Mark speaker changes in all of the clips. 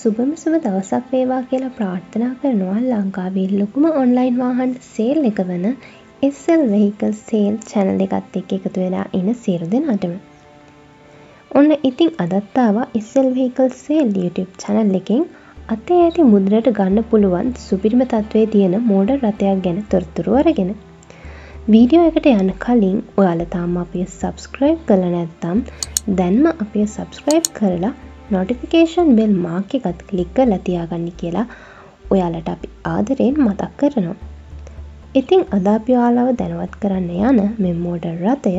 Speaker 1: සුබම සුබ දවසක් වේවා කියලා ප්‍රාර්ථනා කරනවා ලංකාවේ ලොකුම ඔන්ලයින් වාහන සේල් එක වන SL Vehicle Sale channel එකත් එක්ක එකතු වෙලා ඉන්න සියලු දෙනාටම. ඔන්න ඉතින් අදත් ආවා SL Vehicle Sale YouTube channel එකෙන් අතේ ඇති මුද්‍රට ගන්න පුළුවන් සුපිරිම තත්වයේ තියෙන මෝඩල් රථයක් ගැන තොරතුරු අරගෙන. වීඩියෝ එකට යන්න කලින් ඔයාලා තාම අපිව subscribe කරලා නැත්නම් දැන්ම අපිව subscribe කරලා notification bell mark එකත් click කරලා තියාගන්න කියලා ඔයාලට අපි ආදරෙන් මතක් කරනවා. ඉතින් අද අපි ඔයාලව දැනුවත් කරන්න යන මේ මෝඩල් රථය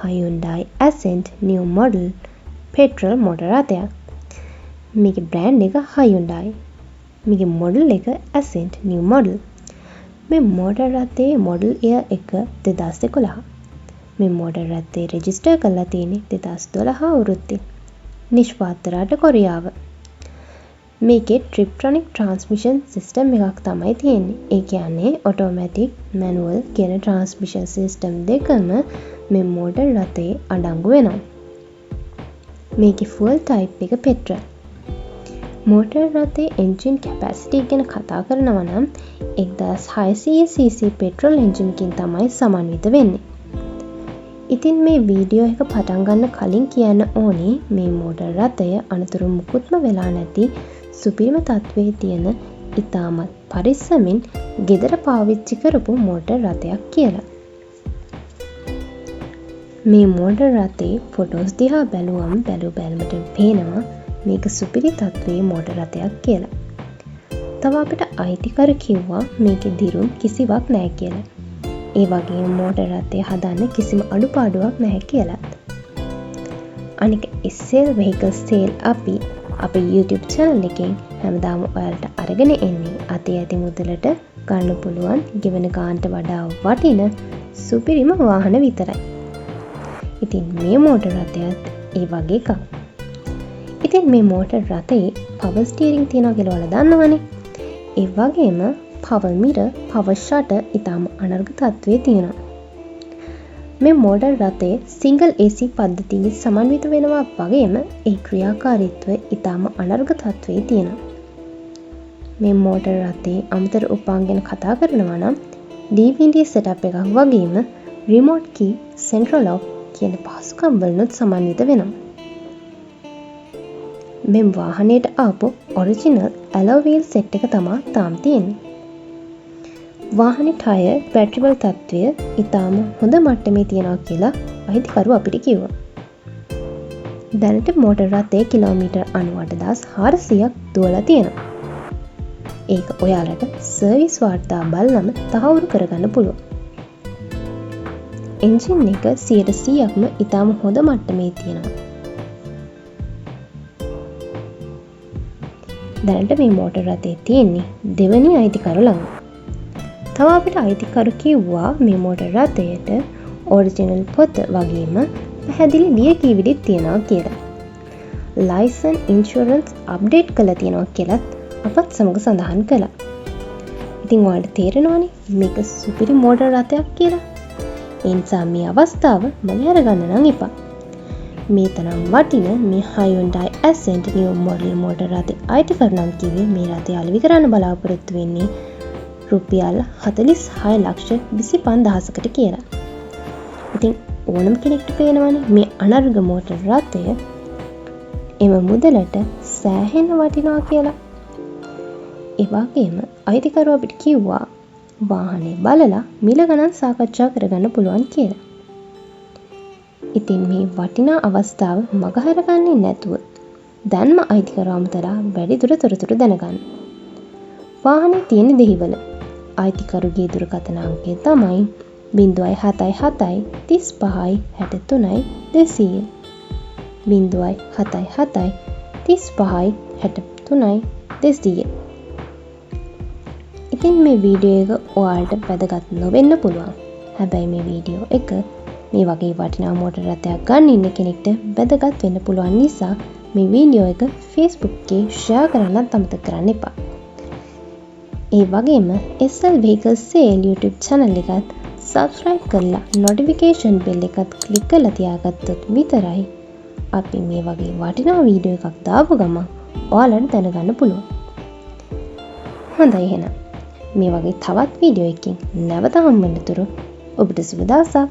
Speaker 1: Hyundai Accent new model petrol modal රථයක්. මේකේ brand එක Hyundai. මේකේ model එක Accent new model. මේ මෝඩල් රථයේ model year එක 2011. මේ මෝඩල් රථේ register කරලා තියෙන්නේ 2012 අවුරුද්දේ. නිෂ්පාදිත රට කොරියාව. මේකේ Triptronic transmission system එකක් තමයි තියෙන්නේ. ඒ කියන්නේ automatic manual කියන transmission system දෙකම මේ මෝඩල් රථයේ අඩංගු වෙනවා. මේකේ fuel type එක petrol. මෝටර් රථයේ engine capacity ගැන කතා කරනවා නම් 1600 cc petrol engine එකකින් තමයි සමන්විත වෙන්නේ. ඉතින් මේ වීඩියෝ එක පටන් ගන්න කලින් කියන්න ඕනේ මේ මෝටර් රථය අනතුරු මුකුත්ම වෙලා නැති සුපිරිම තත්වයේ තියෙන ඉතාමත් පරිස්සමින් ගෙදර පාවිච්චි කරපු මෝටර් රථයක් කියලා. මේ මෝටර් රථේ ෆොටෝස් දිහා බැලුවම බැලුමට පේනවා මේක සුපිරි තත්වයේ මෝටර් රථයක් කියලා. තව අපිට අයිතිකරු කිව්වා මේකේ දිරුම් කිසිවක් නැහැ කියලා. ඒ වගේම මෝටර් රථය හදන්න කිසිම අඩුපාඩුවක් නැහැ කියලාත්. අනික SL Vehicle Sale අපි අපේ YouTube channel එකෙන් හැමදාම ඔයාලට අරගෙන එන්නේ අතේ ඇති මුදලට ගන්න පුළුවන් ගෙවන ගානට වඩා වටින සුපිරිම වාහන විතරයි. ඉතින් මේ මෝටර් රථයත් ඒ වගේ එකක්. ඉතින් මේ මෝටර් රථයේ power steering තියෙනවා කියලා ඔයාලා දන්නවනේ. ඒ වගේම power mirror, power shutter ඉතාම අනර්ග තත්වයේ තියෙනවා. මේ මෝඩල් රථයේ single AC පද්ධතියෙන් සමන්විත වෙනවා වගේම ඒ ක්‍රියාකාරීත්වය ඉතාම අනර්ග තත්වයේ තියෙනවා. මේ මෝටර් රථයේ අමතර උපාංග ගැන කතා කරනවා නම් DVD setup එකක් වගේම remote key, central lock කියන පහසුකම් වලුත් සමන්විත වෙනවා. මේ වාහනයට ආපු original alloy wheel set එක තමයි තාම තියෙන්නේ. වාහනේ ටයර් පැට්‍රල් තත්ත්වය ඉතාම හොඳ මට්ටමේ තියෙනවා කියලා අයිතිකරු අපිට කිව්වා. දැනට මෝටර් රථයේ කිලෝමීටර් 98,400ක් දුවලා තියෙනවා. ඒක ඔයාලට සර්විස් වාර්තා බලනම තහවුරු කරගන්න පුළුවන්. එන්ජින් එක 100%ක්ම ඉතාම හොඳ මට්ටමේ තියෙනවා. දැනට මේ මෝටර් රථයේ තියෙන්නේ දෙවැනි අයිතිකරු ළඟ. තව අපිට අයිතිකරු කිව්වා මේ මෝටර් රථයට ඔරිජිනල් පොත වගේම පැහැදිලි ලියකියවිලිත් තියෙනවා කියලා. ලයිසන් ඉන්ෂුරන්ස් අප්ඩේට් කරලා තියෙනවා කියලාත් අපත් සමග සඳහන් කළා. ඉතින් ඔයාලට තේරෙනවනේ මේක සුපිරි මෝටර් රථයක් කියලා. ඒ නිසා මේ අවස්ථාව මගහැර ගන්න නම් එපා. මේ තරම් වටින මේ Hyundai Accent new model motor රථය අයිතිකරු නම් කිව්වේ මේ රථය අලෙවි කරන්න බලාපොරොත්තු වෙන්නේ රුපියල් 46,25,000කට කියලා. ඉතින් ඕනම කෙනෙක්ට පේනවනේ මේ අනර්ග මෝටර් රථය එම මුදලට සෑහෙන වටිනවා කියලා. ඒ වගේම අයිතිකරු අපිට කිව්වා වාහනේ බලලා මිල ගණන් සාකච්ඡා කරගන්න පුළුවන් කියලා. ඉතින් මේ වටිනා අවස්ථාව මගහැර ගන්නේ නැතුව දැන්ම අයිතිකරු අමතලා වැඩිදුර තොරතුරු දැනගන්න. වාහනේ තියෙන දෙහිවල අයිතිකරුගේ දුරකථන අංකය තමයි 077 35 63 200 077 35 63 200. ඉතින් මේ වීඩියෝ එක ඔයාලට වැදගත් නොවෙන්න පුළුවන්. හැබැයි මේ වීඩියෝ එක මේ වගේ වටිනා මෝටර් රථයක් ගන්න ඉන්න කෙනෙක්ට වැදගත් වෙන්න පුළුවන් නිසා මේ වීඩියෝ එක Facebook එකේ share කරන්නත් අමතක කරන්න එපා. ඒ වගේම SL Vehicle Sale YouTube channel එකත් subscribe කරලා notification bell එකත් click කරලා තියාගත්තොත් විතරයි අපි මේ වගේ වටිනා වීඩියෝ එකක් දාපු ගමන් ඔයාලට දැනගන්න පුළුවන්. හොඳයි එහෙනම්. මේ වගේ තවත් වීඩියෝ එකකින් නැවත හම්බෙන්නතුරු ඔබට සුබ දවසක්.